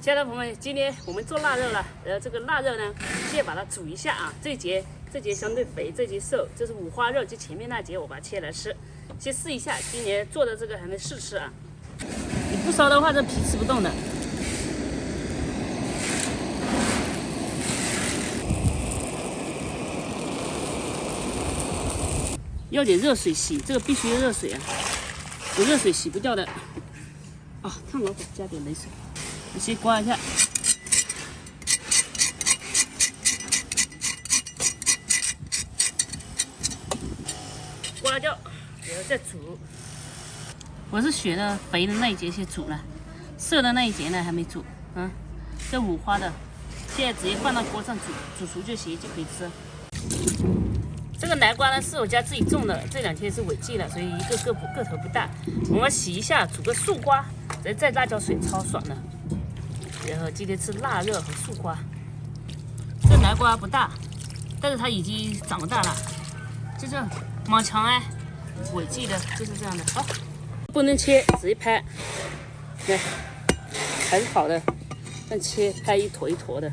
亲爱的朋友们，今天我们做腊肉了。这个腊肉呢，先把它煮一下啊。这节相对肥，这节瘦，这是五花肉，就前面那节我把它切来吃，先试一下。今年做的这个还没试吃啊。你不烧的话，这皮吃不动的。要点热水洗，这个必须热水啊，有热水洗不掉的。啊，烫老火，加点冷水。我先刮一下，刮掉，然后再煮。我是选的肥的那一节先煮了，瘦的那一节呢还没煮。这五花的，现在直接放到锅上煮熟就行，就可以吃。这个南瓜呢是我家自己种的，这2天是违禁了，所以一个个头不大。我们洗一下，煮个素瓜，再辣椒水，超爽的。然后今天吃腊肉和素瓜。这南瓜不大，但是它已经长不大了。就这莽强哎，违禁的就是这样的。好，不能切，直接拍。来，还是好的，但切拍一坨一坨的。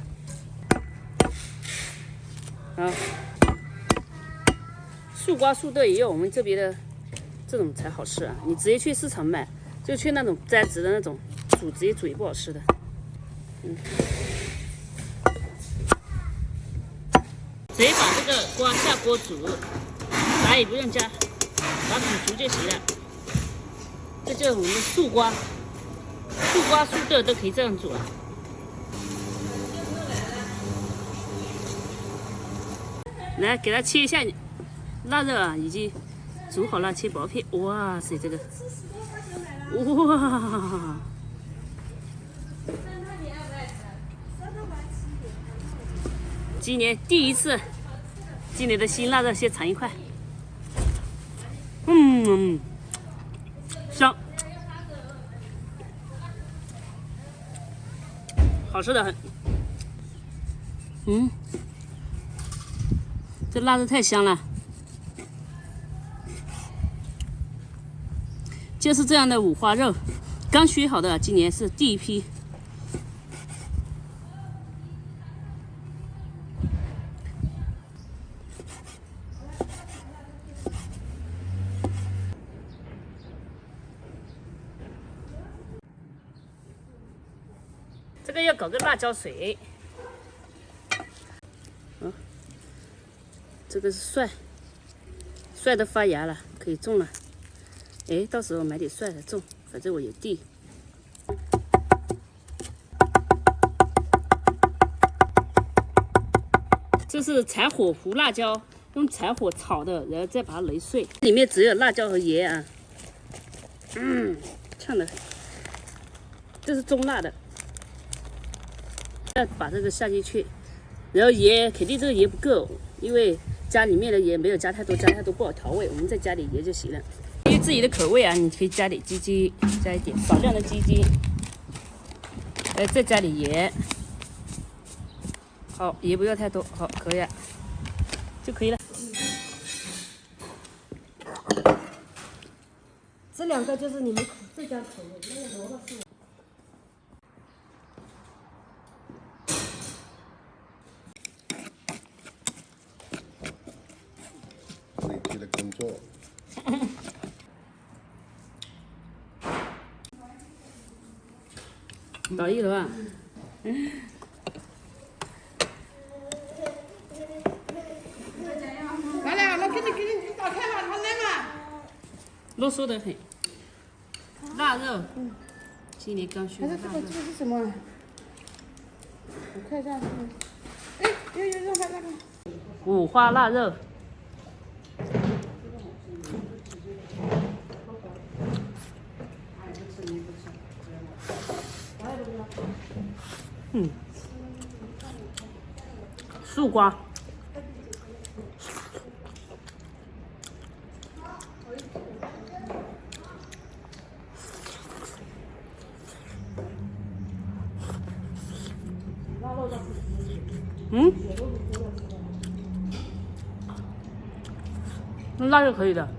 啊。素瓜素豆也有我们这边的这种才好吃啊！你直接去市场买，就去那种栽植的那种直接煮也不好吃的。直接把这个瓜下锅煮，啥也不用加，把它煮熟就行了。这就是我们的素瓜、素豆都可以这样煮啊。来，给它切一下。腊肉啊，已经煮好了，切薄片。哇塞，这个，哇！今年第一次，今年的新腊肉先尝一块。香，好吃的很。这腊肉太香了。就是这样的五花肉，刚削好的，今年是第一批。这个要搞个辣椒水。这个是蒜都发芽了，可以种了。哎，到时候买点蒜来种，反正我有地。这是柴火胡辣椒，用柴火炒的，然后再把它擂碎。里面只有辣椒和盐啊。呛得很。这是中辣的。再把这个下进去，然后盐肯定这个盐不够，因为家里面的盐没有加太多，加太多不好调味，我们再加点盐就行了。根据自己的口味啊，你可以加点鸡精，加一点少量的鸡精，再加点盐。好，盐不要太多，好，可以了，就可以了。这2个就是你们这家口味，那个萝卜是。累积的工作。倒一楼啊！来了，我给你打开了，他来嘛。啰嗦得很。腊肉，今年刚学的腊肉。这是什么？我看一下。哎，有，看那个。五花腊肉。素瓜，那就可以的。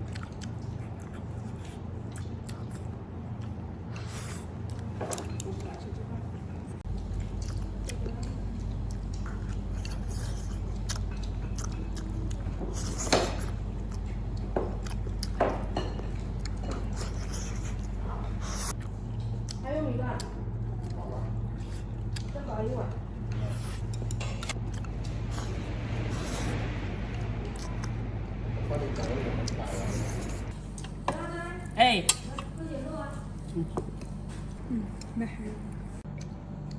一个，再搞一碗。哎，没。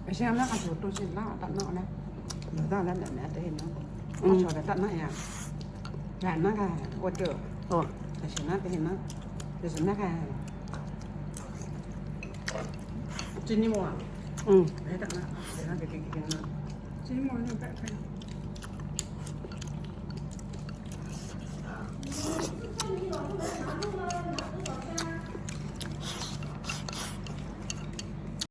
ไอ้เชมแล้วก็ถูตัวชิ้นล่าตัดนอกนะเดี๋ยวต้องแล้วแบบนี้จะเห็นเนาะชอบแต่ตัดหน้าอย่างแหวนมากค่ะกดเจอ 哦， แต่ชิ้นหน้าจะเห็นนะเดี๋ยวชิ้นหน้าค่ะจินนี่มัว 嗯， ให้ตัดหน้าเดี๋ยวนะเดี๋ยวกินนะจินนี่มัวเนี่ยแปะไป